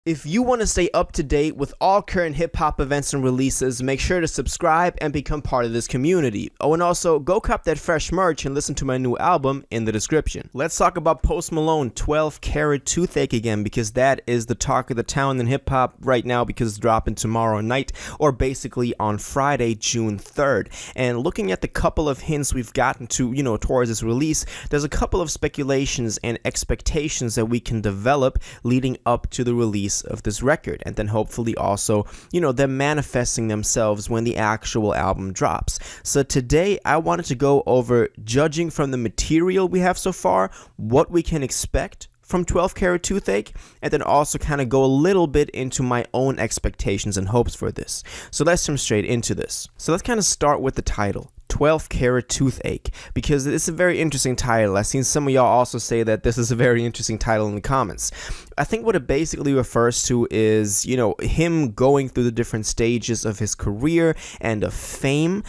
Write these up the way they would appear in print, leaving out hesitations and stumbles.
If you want to stay up to date with all current hip-hop events and releases, make sure to subscribe and become part of this community. Oh, and also, go cop that fresh merch and listen to my new album in the description. Let's talk about Post Malone, 12 Carat Toothache again, because that is the talk of the town in hip-hop right now because it's dropping tomorrow night, or basically on Friday, June 3rd. And looking at the couple of hints we've gotten to, towards this release, there's a couple of speculations and expectations that we can develop leading up to the release of this record, and then hopefully also them manifesting themselves when the actual album drops. So today I wanted to go over, judging from the material we have so far, what we can expect from 12 Carat Toothache, and then also kind of go a little bit into my own expectations and hopes for this. So let's jump straight into this. So let's kind of start with the title, 12 Carat Toothache, because it's a very interesting title. I've seen some of y'all also say that this is a very interesting title in the comments. I think what it basically refers to is, him going through the different stages of his career and of fame,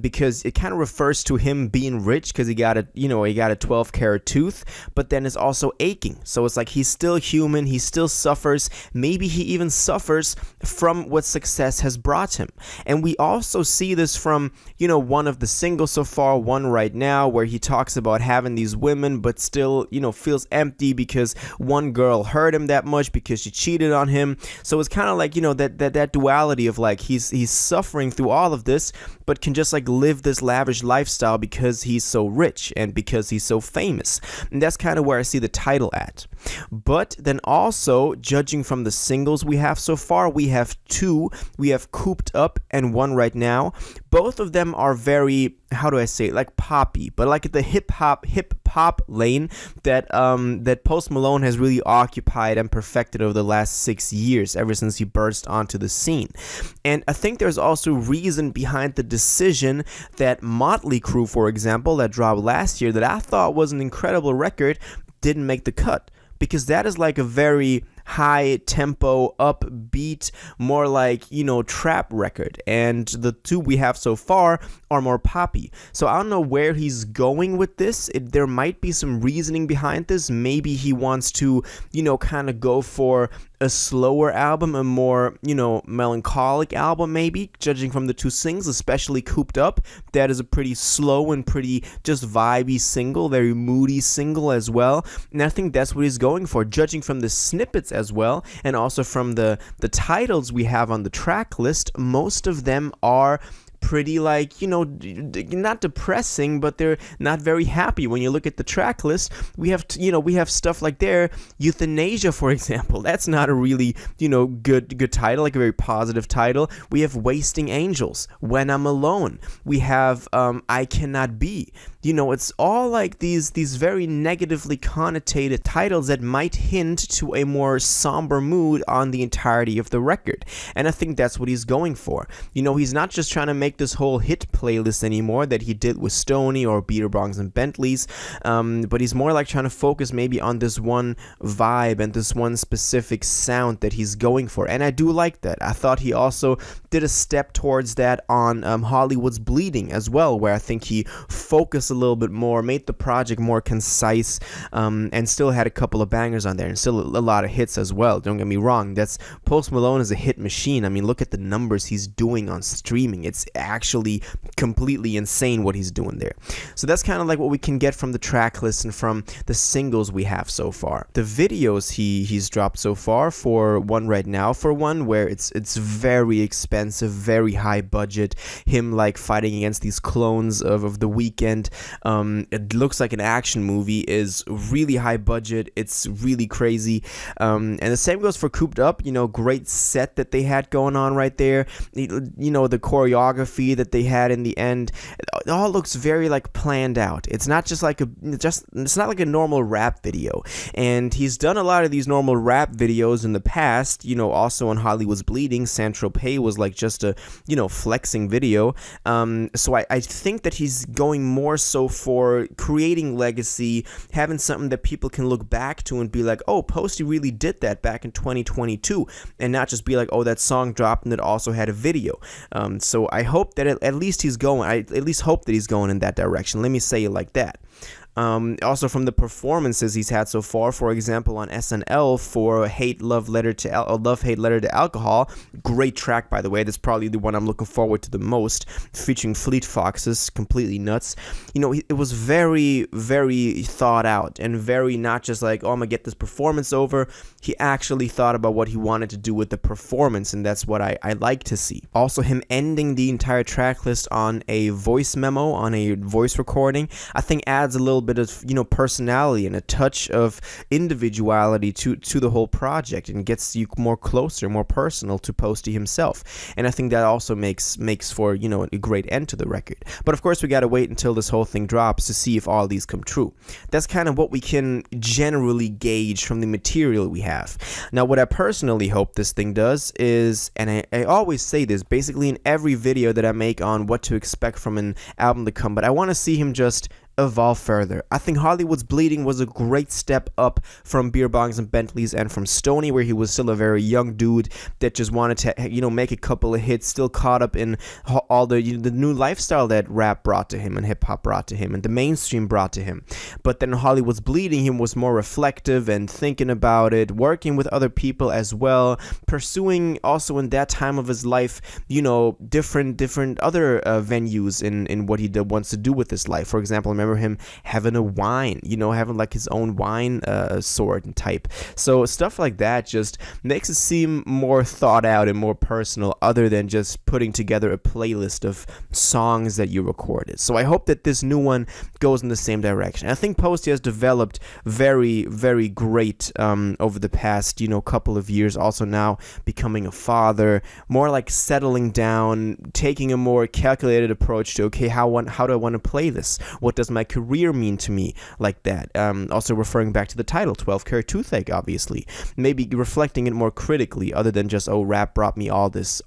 because it kind of refers to him being rich because he got a 12 carat tooth, but then it's also aching. So it's like he's still human, he still suffers, maybe he even suffers from what success has brought him. And we also see this from, one of the singles so far, One Right Now, where he talks about having these women but still, feels empty because one girl hurt him that much because she cheated on him. So it's kind of like, that duality of like he's suffering through all of this but can just like live this lavish lifestyle because he's so rich and because he's so famous. And that's kind of where I see the title at. But then also, judging from the singles we have so far, we have two. We have Cooped Up and One Right Now. Both of them are very, how do I say it, like poppy, but like the hip hop lane that Post Malone has really occupied and perfected over the last 6 years, ever since he burst onto the scene. And I think there's also reason behind the decision that Motley Crue, for example, that dropped last year, that I thought was an incredible record, didn't make the cut. Because that is like a very high tempo, upbeat, more like, trap record. And the two we have so far are more poppy. So I don't know where he's going with this. There might be some reasoning behind this. Maybe he wants to, kind of go for a slower album, a more, melancholic album, maybe, judging from the two singles, especially Cooped Up. That is a pretty slow and pretty just vibey single, very moody single as well. And I think that's what he's going for, judging from the snippets as well, and also from the titles we have on the track list. Most of them are pretty like, not depressing, but they're not very happy. When you look at the track list, we have stuff like there, Euthanasia, for example. That's not a really, good title, like a very positive title. We have Wasting Angels, When I'm Alone. We have I Cannot Be. It's all like these very negatively connotated titles that might hint to a more somber mood on the entirety of the record. And I think that's what he's going for. He's not just trying to make this whole hit playlist anymore that he did with Stoney or Beater Bronx and Bentleys, but he's more like trying to focus maybe on this one vibe and this one specific sound that he's going for. And I do like that. I thought he also did a step towards that on Hollywood's Bleeding as well, where I think he focused a little bit more, made the project more concise, and still had a couple of bangers on there, and still a lot of hits as well. Don't get me wrong, that's Post Malone is a hit machine. I mean, look at the numbers he's doing on streaming. It's actually completely insane what he's doing there. So that's kind of like what we can get from the track list and from the singles we have so far. The videos he's dropped so far, for One Right Now, for one, where it's very expensive, very high budget, him like fighting against these clones of The Weeknd. It looks like an action movie, is really high budget, it's really crazy, and the same goes for Cooped Up. Great set that they had going on right there, the choreography that they had in the end, it all looks very like planned out. It's not just like it's not like a normal rap video. And he's done a lot of these normal rap videos in the past, also on Hollywood's Bleeding. Saint-Tropez was like just a flexing video. So I think that he's going more so for creating legacy, having something that people can look back to and be like, oh, Posty really did that back in 2022, and not just be like, oh, that song dropped and it also had a video. So I hope that at least he's going, I at least hope that he's going in that direction. Let me say it like that. Also from the performances he's had so far, for example, on SNL for Love, Hate, Letter to Alcohol. Great track, by the way. That's probably the one I'm looking forward to the most, featuring Fleet Foxes, completely nuts. You know, it was very, very thought out and very not just like, oh, I'm gonna get this performance over. He actually thought about what he wanted to do with the performance, and that's what I like to see. Also, him ending the entire track list on a voice memo, on a voice recording, I think adds a little bit of, you know, personality and a touch of individuality to the whole project, and gets you more closer, more personal to Posty himself. And I think that also makes for, you know, a great end to the record. But of course, we gotta wait until this whole thing drops to see if all these come true. That's kind of what we can generally gauge from the material we have. Now, what I personally hope this thing does is, and I always say this basically in every video that I make on what to expect from an album to come, but I want to see him just evolve further. I think Hollywood's Bleeding was a great step up from Beer Bongs and Bentleys and from Stoney, where he was still a very young dude that just wanted to, you know, make a couple of hits, still caught up in all the new lifestyle that rap brought to him and hip hop brought to him and the mainstream brought to him. But then Hollywood's Bleeding, he was more reflective and thinking about it, working with other people as well, pursuing also in that time of his life, you know, different other venues in what he wants to do with his life. For example, I remember him having a wine, you know, having like his own wine sort and type. So stuff like that just makes it seem more thought out and more personal, other than just putting together a playlist of songs that you recorded. So I hope that this new one goes in the same direction. I think Posty has developed very, very great over the past, you know, couple of years. Also now becoming a father, more like settling down, taking a more calculated approach to, okay, how do I want to play this? What does my career mean to me, like that? Also referring back to the title, 12 Carat Toothache, obviously. Maybe reflecting it more critically, other than just, oh, rap brought me all this,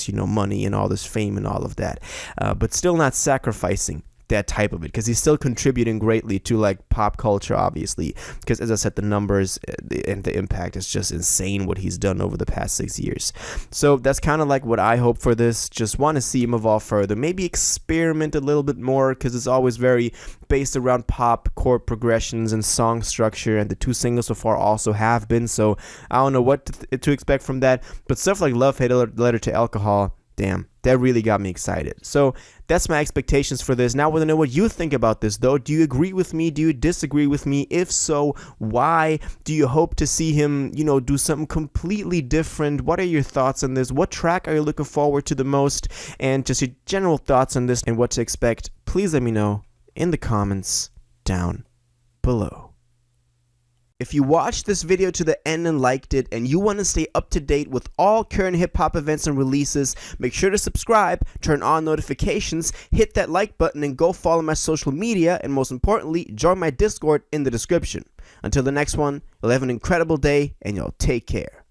you know, money and all this fame and all of that. But still not sacrificing that type of it, because he's still contributing greatly to like pop culture, obviously, because as I said, the numbers and the impact is just insane what he's done over the past 6 years. So that's kind of like what I hope for this. Just want to see him evolve further, maybe experiment a little bit more, because it's always very based around pop chord progressions and song structure, and the two singles so far also have been. So I don't know what to expect from that, but stuff like Love, Hate, Letter to Alcohol, damn, that really got me excited. So that's my expectations for this. Now I want to know what you think about this, though. Do you agree with me? Do you disagree with me? If so, why? Do you hope to see him, you know, do something completely different? What are your thoughts on this? What track are you looking forward to the most? And just your general thoughts on this and what to expect. Please let me know in the comments down below. If you watched this video to the end and liked it, and you want to stay up to date with all current hip-hop events and releases, make sure to subscribe, turn on notifications, hit that like button, and go follow my social media, and most importantly, join my Discord in the description. Until the next one, you'll have an incredible day, and y'all take care.